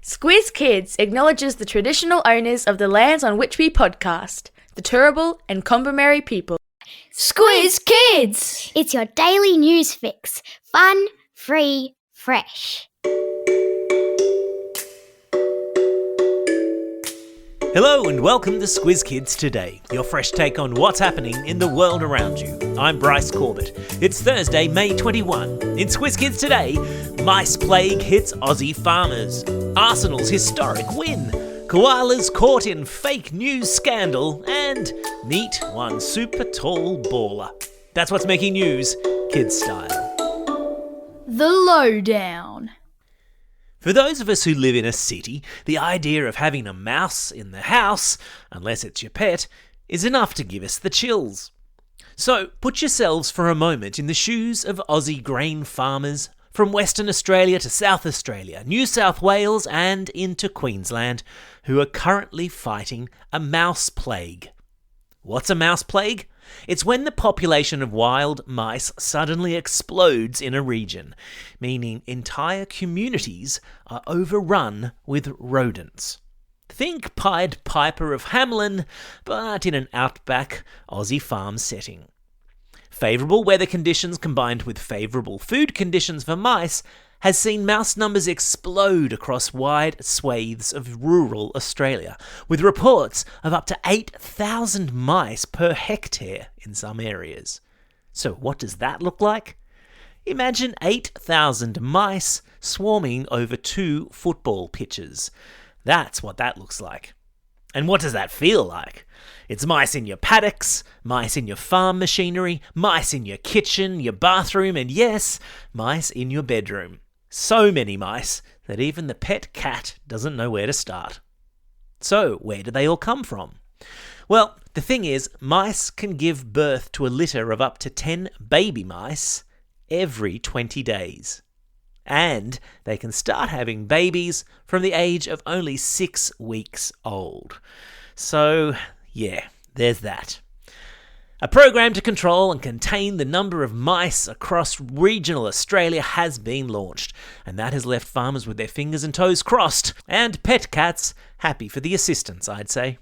Squiz Kids acknowledges the traditional owners of the lands on which we podcast, the Turrbal and Kombumerri people. Squiz Kids! It's your daily news fix. Fun, free, fresh. Hello and welcome to Squiz Kids Today, your fresh take on what's happening in the world around you. I'm Bryce Corbett. It's Thursday, May 21. In Squiz Kids Today, mice plague hits Aussie farmers. Arsenal's historic win. Koalas caught in fake news scandal. And meet one super tall baller. That's what's making news, kids style. The Lowdown. For those of us who live in a city, the idea of having a mouse in the house, unless it's your pet, is enough to give us the chills. So put yourselves for a moment in the shoes of Aussie grain farmers from Western Australia to South Australia, New South Wales and into Queensland, who are currently fighting a mouse plague. What's a mouse plague? It's when the population of wild mice suddenly explodes in a region, meaning entire communities are overrun with rodents. Think Pied Piper of Hamelin, but in an outback Aussie farm setting. Favourable weather conditions combined with favourable food conditions for mice has seen mouse numbers explode across wide swathes of rural Australia, with reports of up to 8,000 mice per hectare in some areas. So what does that look like? Imagine 8,000 mice swarming over 2 football pitches. That's what that looks like. And what does that feel like? It's mice in your paddocks, mice in your farm machinery, mice in your kitchen, your bathroom, and yes, mice in your bedroom. So many mice that even the pet cat doesn't know where to start. So, where do they all come from? Well, the thing is, mice can give birth to a litter of up to 10 baby mice every 20 days. And they can start having babies from the age of only 6 weeks old. So, yeah, there's that. A program to control and contain the number of mice across regional Australia has been launched, and that has left farmers with their fingers and toes crossed, and pet cats happy for the assistance, I'd say.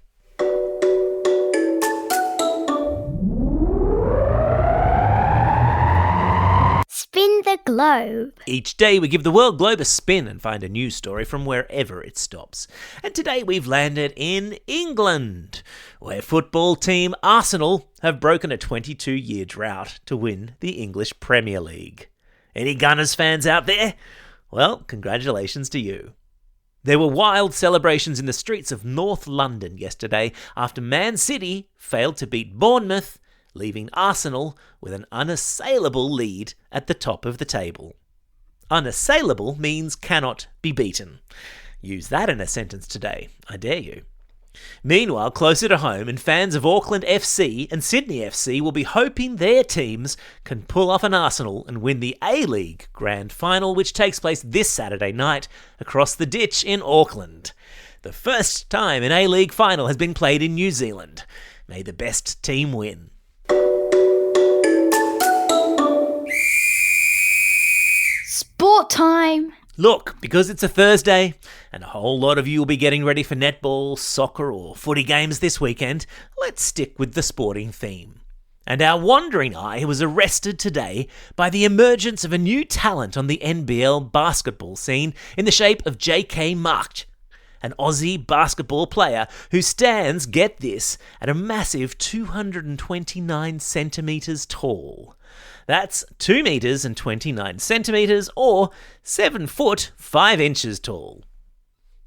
Spin the globe. Each day we give the world globe a spin and find a news story from wherever it stops. And today we've landed in England, where football team Arsenal have broken a 22-year drought to win the English Premier League. Any Gunners fans out there? Well, congratulations to you. There were wild celebrations in the streets of North London yesterday after Man City failed to beat Bournemouth, leaving Arsenal with an unassailable lead at the top of the table. Unassailable means cannot be beaten. Use that in a sentence today, I dare you. Meanwhile, closer to home, and fans of Auckland FC and Sydney FC will be hoping their teams can pull off an Arsenal and win the A-League Grand Final, which takes place this Saturday night across the ditch in Auckland. The first time an A-League final has been played in New Zealand. May the best team win. Sport time! Look, because it's a Thursday, and a whole lot of you will be getting ready for netball, soccer or footy games this weekend, let's stick with the sporting theme. And our wandering eye was arrested today by the emergence of a new talent on the NBL basketball scene in the shape of J.K. March, an Aussie basketball player who stands, get this, at a massive 229 centimetres tall. That's 2 metres and 29 centimetres, or 7 foot 5 inches tall.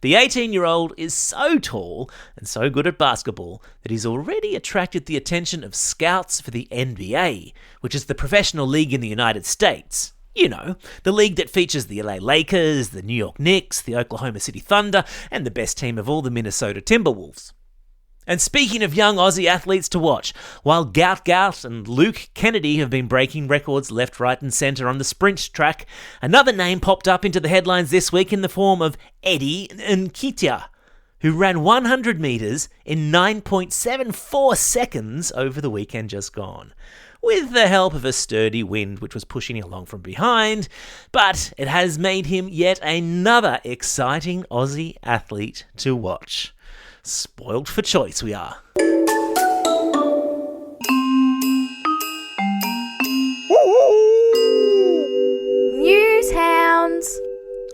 The 18-year-old is so tall and so good at basketball that he's already attracted the attention of scouts for the NBA, which is the professional league in the United States. You know, the league that features the LA Lakers, the New York Knicks, the Oklahoma City Thunder, and the best team of all, the Minnesota Timberwolves. And speaking of young Aussie athletes to watch, while Gout and Luke Kennedy have been breaking records left, right and centre on the sprint track, another name popped up into the headlines this week in the form of Eddie Nketiah, who ran 100 metres in 9.74 seconds over the weekend just gone. with the help of a sturdy wind which was pushing him along from behind, but it has made him yet another exciting Aussie athlete to watch. Spoilt for choice we are. News hounds.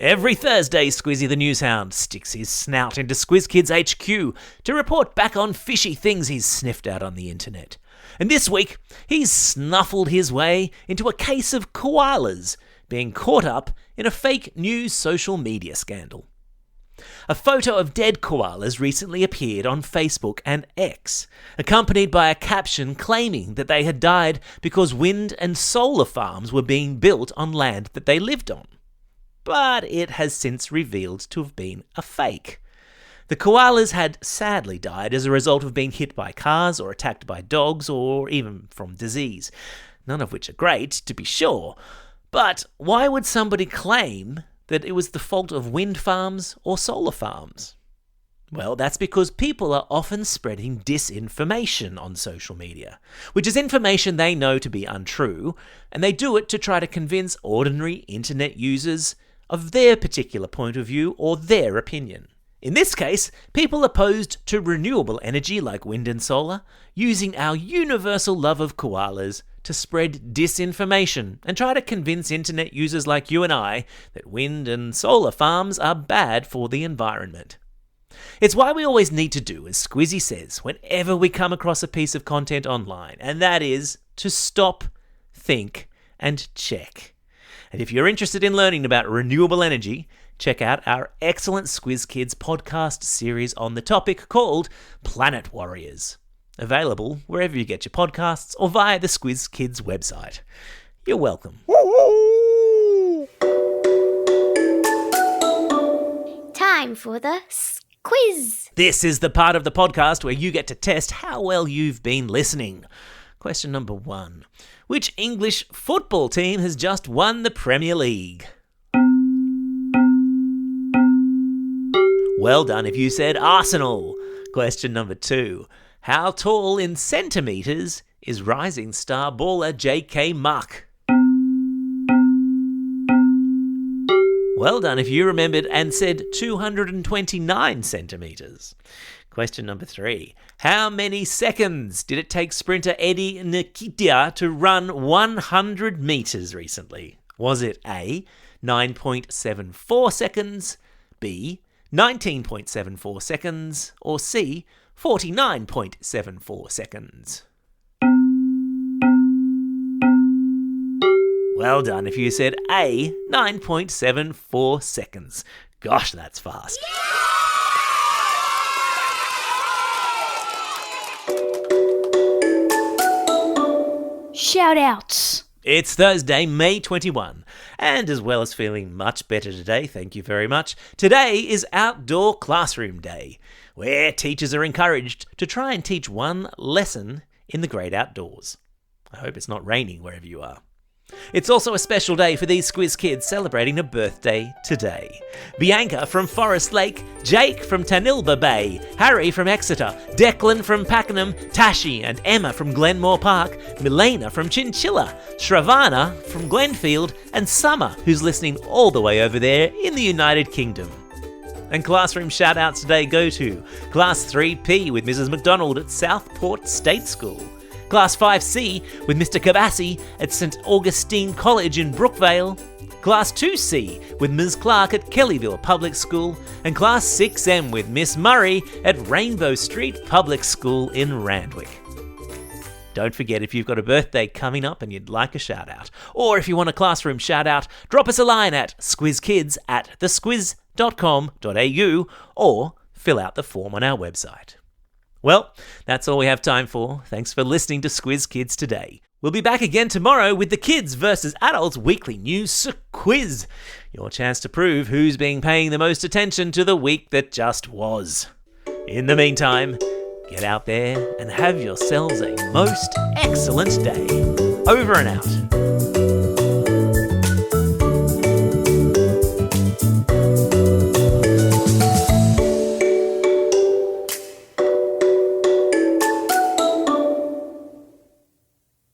Every Thursday, Squiz-E the Newshound sticks his snout into Squiz Kids HQ to report back on fishy things he's sniffed out on the internet. And this week, he's snuffled his way into a case of koalas being caught up in a fake news social media scandal. A photo of dead koalas recently appeared on Facebook and X, accompanied by a caption claiming that they had died because wind and solar farms were being built on land that they lived on. But it has since revealed to have been a fake. The koalas had sadly died as a result of being hit by cars or attacked by dogs or even from disease, none of which are great, to be sure. But why would somebody claim that it was the fault of wind farms or solar farms? Well, that's because people are often spreading disinformation on social media, which is information they know to be untrue, and they do it to try to convince ordinary internet users of their particular point of view or their opinion. In this case, people opposed to renewable energy like wind and solar, using our universal love of koalas to spread disinformation and try to convince internet users like you and I that wind and solar farms are bad for the environment. It's why we always need to do as Squiz-E says whenever we come across a piece of content online, and that is to stop, think, and check. And if you're interested in learning about renewable energy, check out our excellent Squiz Kids podcast series on the topic called Planet Warriors. Available wherever you get your podcasts or via the Squiz Kids website. You're welcome. Time for the quiz. This is the part of the podcast where you get to test how well you've been listening. Question number 1. Which English football team has just won the Premier League? Well done if you said Arsenal. Question number 2. How tall in centimetres is rising star baller J.K. Muck? Well done if you remembered and said 229 centimetres. Question number 3. How many seconds did it take sprinter Eddie Nketiah to run 100 metres recently? Was it A, 9.74 seconds, B, 19.74 seconds, or C, 49.74 seconds? Well done if you said A, 9.74 seconds. Gosh, that's fast. Shout-outs. It's Thursday, May 21, and as well as feeling much better today, thank you very much, today is Outdoor Classroom Day, where teachers are encouraged to try and teach one lesson in the great outdoors. I hope it's not raining wherever you are. It's also a special day for these Squiz kids celebrating a birthday today. Bianca from Forest Lake, Jake from Tanilba Bay, Harry from Exeter, Declan from Pakenham, Tashi and Emma from Glenmore Park, Milena from Chinchilla, Shravana from Glenfield, and Summer, who's listening all the way over there in the United Kingdom. And classroom shout-outs today go to Class 3P with Mrs. McDonald at Southport State School, Class 5C with Mr. Kabassi at St. Augustine College in Brookvale, Class 2C with Ms. Clark at Kellyville Public School, and Class 6M with Miss Murray at Rainbow Street Public School in Randwick. Don't forget, if you've got a birthday coming up and you'd like a shout-out, or if you want a classroom shout-out, drop us a line at squizkids@thesquiz.com.au or fill out the form on our website. Well, that's all we have time for. Thanks for listening to Squiz Kids today. We'll be back again tomorrow with the Kids vs. Adults Weekly News Quiz. Your chance to prove who's been paying the most attention to the week that just was. In the meantime, get out there and have yourselves a most excellent day. Over and out.